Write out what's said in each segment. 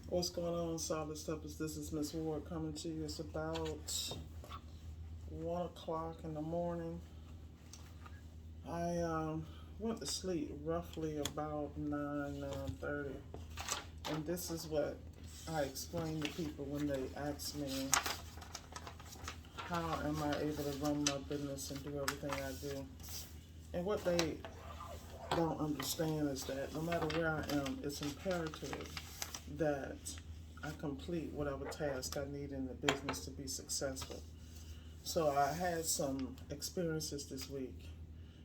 What's going on, Solid Steppers? This is Miss Ward coming to you. It's about 1 o'clock in the morning. I went to sleep roughly about 9:30, and this is what I explain to people when they ask me, how am I able to run my business and do everything I do? And what they don't understand is that no matter where I am, it's imperative that I complete whatever task I need in the business to be successful. So I had some experiences this week,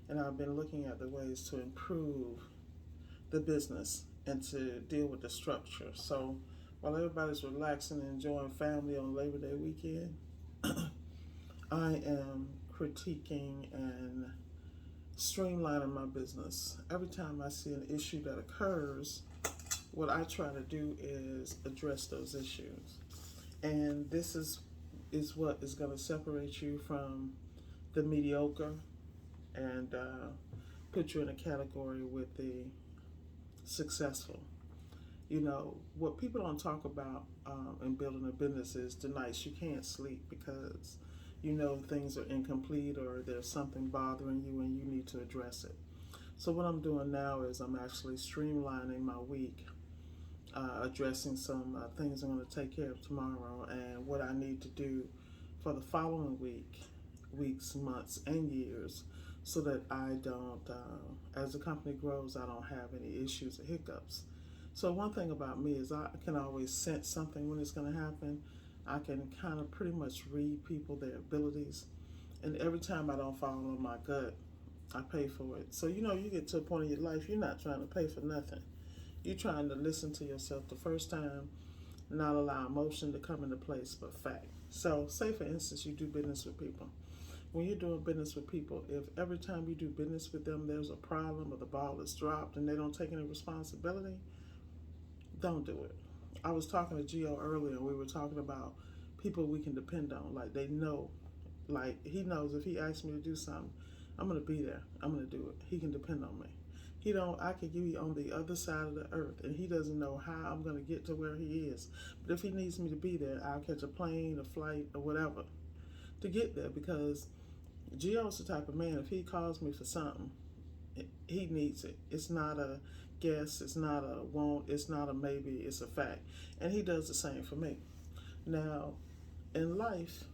and I've been looking at the ways to improve the business and to deal with the structure. So while everybody's relaxing and enjoying family on Labor Day weekend, I am critiquing and streamlining my business. Every time I see an issue that occurs, what I try to do is address those issues. And this is what is going to separate you from the mediocre and put you in a category with the successful. You know, what people don't talk about in building a business is the nights you can't sleep because you know things are incomplete or there's something bothering you and you need to address it. So what I'm doing now is I'm actually streamlining my week, addressing some things I'm going to take care of tomorrow and what I need to do for the following weeks, months, and years so that I don't, as the company grows, I don't have any issues or hiccups. So one thing about me is I can always sense something when it's going to happen. I can kind of pretty much read people, their abilities, and every time I don't follow my gut, I pay for it. So you get to a point in your life, you're not trying to pay for nothing. You're trying to listen to yourself the first time, not allow emotion to come into place, but fact. So, say for instance, you do business with people. When you're doing business with people, if every time you do business with them there's a problem or the ball is dropped and they don't take any responsibility, don't do it. I was talking to Gio earlier, and we were talking about people we can depend on. Like they know, like he knows if he asks me to do something, I'm gonna be there. I'm gonna do it. He can depend on me. He don't. I could be on the other side of the earth, and he doesn't know how I'm gonna get to where he is. But if he needs me to be there, I'll catch a plane, a flight, or whatever to get there because Gio's the type of man. If he calls me for something, he needs it. It's not a guess. It's not a won't. It's not a maybe. It's a fact. And he does the same for me. Now, in life,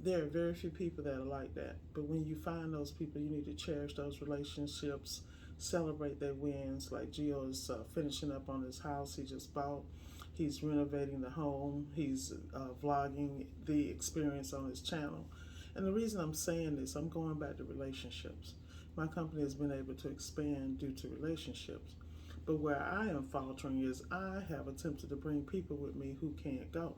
there are very few people that are like that. But when you find those people, you need to cherish those relationships, celebrate their wins. Like Gio is finishing up on his house he just bought. He's renovating the home. He's vlogging the experience on his channel. And the reason I'm saying this, I'm going back to relationships. My company has been able to expand due to relationships. But where I am faltering is I have attempted to bring people with me who can't go.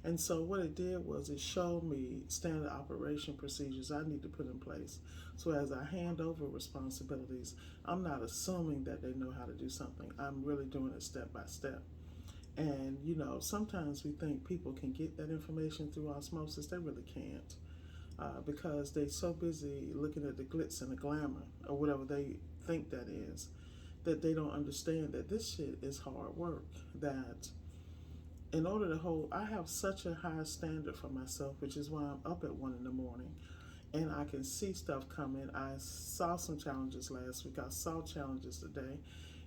And so what it did was it showed me standard operation procedures I need to put in place. So as I hand over responsibilities, I'm not assuming that they know how to do something. I'm really doing it step by step. And sometimes we think people can get that information through osmosis. They really can't. Because they're so busy looking at the glitz and the glamour, or whatever they think that is, that they don't understand that this shit is hard work. That in order to hold, I have such a high standard for myself, which is why I'm up at 1 in the morning and I can see stuff coming. I saw some challenges last week. I saw challenges today,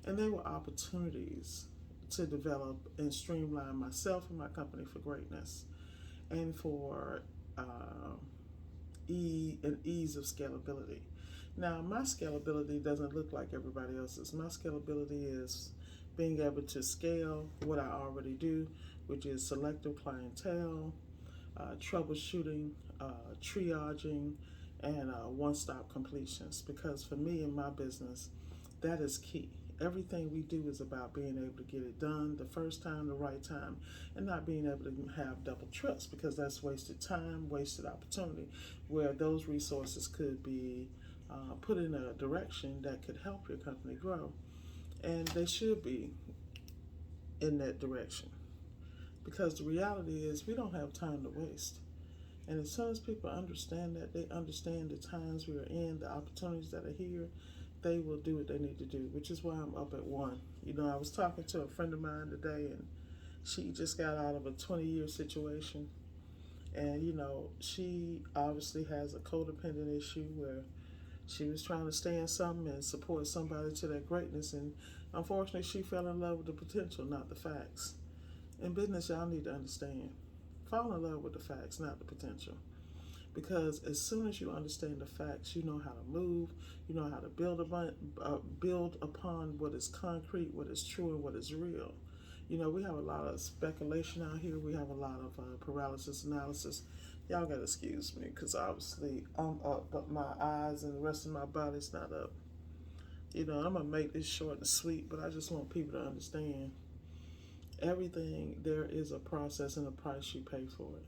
and they were opportunities to develop and streamline myself and my company for greatness and for ease of scalability. Now, my scalability doesn't look like everybody else's. My scalability is being able to scale what I already do, which is selective clientele, troubleshooting, triaging, and one-stop completions. Because for me in my business, that is key. Everything we do is about being able to get it done the first time, the right time, and not being able to have double trips because that's wasted time, wasted opportunity, where those resources could be put in a direction that could help your company grow. And they should be in that direction because the reality is we don't have time to waste. And as soon as people understand that, they understand the times we are in, the opportunities that are here, they will do what they need to do, which is why I'm up at 1. You know, I was talking to a friend of mine today, and she just got out of a 20-year situation. And, you know, she obviously has a codependent issue where she was trying to stay in something and support somebody to their greatness. And unfortunately, she fell in love with the potential, not the facts. In business, y'all need to understand. Fall in love with the facts, not the potential. Because as soon as you understand the facts, you know how to move, you know how to build upon what is concrete, what is true, and what is real. You know, we have a lot of speculation out here. We have a lot of paralysis analysis. Y'all gotta excuse me, because obviously I'm up, but my eyes and the rest of my body's not up. You know, I'm gonna make this short and sweet, but I just want people to understand everything. There is a process and a price you pay for it.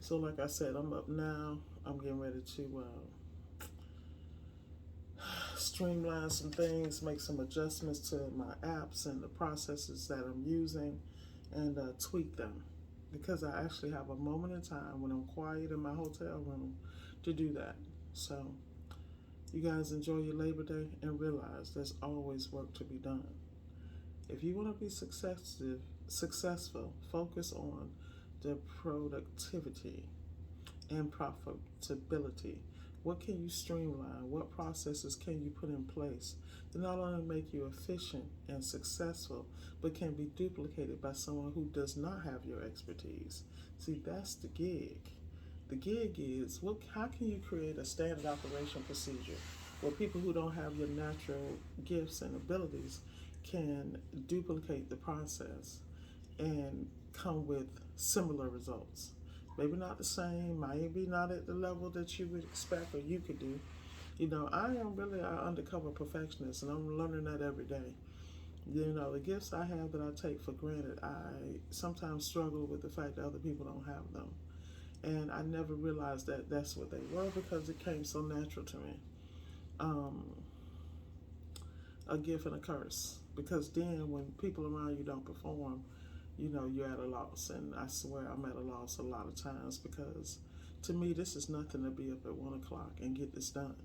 So like I said, I'm up now. I'm getting ready to streamline some things, make some adjustments to my apps and the processes that I'm using, and tweak them. Because I actually have a moment in time when I'm quiet in my hotel room to do that. So you guys enjoy your Labor Day and realize there's always work to be done. If you want to be successful, focus on the productivity and profitability. What can you streamline? What processes can you put in place to not only make you efficient and successful, but can be duplicated by someone who does not have your expertise? See, that's the gig. The gig is, how can you create a standard operation procedure where people who don't have your natural gifts and abilities can duplicate the process and come with similar results. Maybe not the same, maybe not at the level that you would expect or you could do. You know, I am really an undercover perfectionist, and I'm learning that every day. You know, the gifts I have that I take for granted, I sometimes struggle with the fact that other people don't have them. And I never realized that that's what they were because it came so natural to me. A gift and a curse. Because then when people around you don't perform, you know, you're at a loss. And I swear I'm at a loss a lot of times because to me, this is nothing to be up at 1 o'clock and get this done.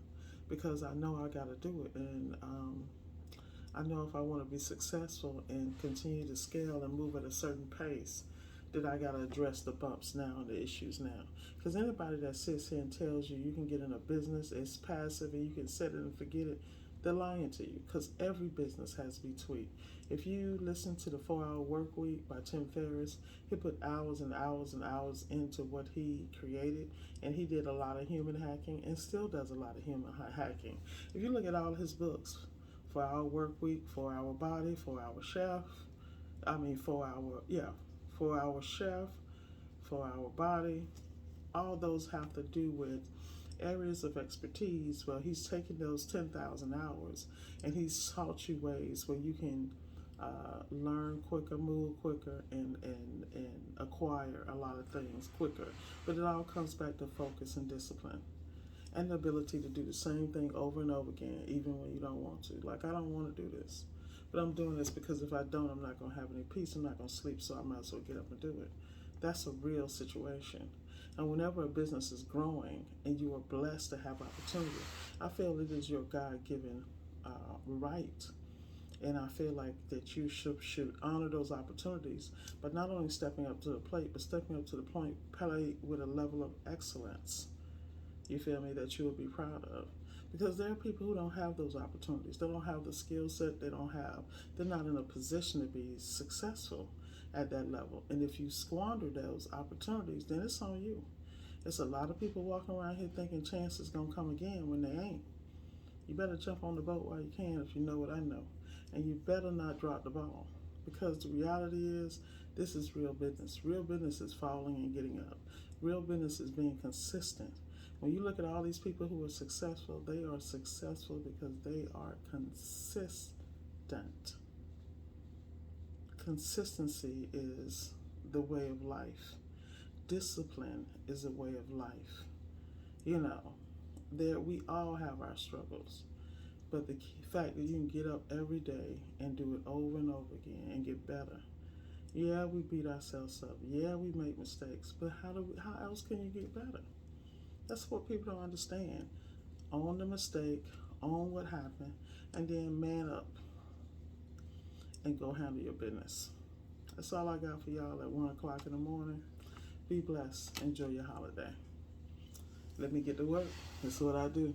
Because I know I got to do it. And I know if I want to be successful and continue to scale and move at a certain pace, that I got to address the bumps now and the issues now. Because anybody that sits here and tells you can get in a business, it's passive and you can set it and forget it, they're lying to you, because every business has to be tweaked. If you listen to the 4-Hour Work Week by Tim Ferriss, he put hours and hours and hours into what he created, and he did a lot of human hacking and still does a lot of human hacking. If you look at all his books, 4-Hour Work Week, 4-Hour Body, 4-Hour Chef, 4-Hour Chef, 4-Hour Body, all those have to do with areas of expertise. Well, he's taken those 10,000 hours and he's taught you ways where you can learn quicker, move quicker, and acquire a lot of things quicker. But it all comes back to focus and discipline and the ability to do the same thing over and over again, even when you don't want to. Like, I don't want to do this, but I'm doing this because if I don't, I'm not going to have any peace. I'm not going to sleep, so I might as well get up and do it. That's a real situation. And whenever a business is growing and you are blessed to have opportunity, I feel it is your God-given right. And I feel like that you should honor those opportunities, but not only stepping up to the plate, but stepping up to the plate with a level of excellence, you feel me, that you will be proud of. Because there are people who don't have those opportunities. They don't have the skill set. They're not in a position to be successful at that level. And if you squander those opportunities, then it's on you. There's a lot of people walking around here thinking chances gonna come again when they ain't. You better jump on the boat while you can, if you know what I know. And you better not drop the ball. Because the reality is, this is real business. Real business is falling and getting up. Real business is being consistent. When you look at all these people who are successful, they are successful because they are consistent. Consistency is the way of life. Discipline is a way of life. You know, we all have our struggles, but the fact that you can get up every day and do it over and over again and get better. Yeah, we beat ourselves up. Yeah, we make mistakes, but how else can you get better? That's what people don't understand. Own the mistake, own what happened, and then man up and go handle your business. That's all I got for y'all at 1 o'clock in the morning. Be blessed. Enjoy your holiday. Let me get to work. That's what I do.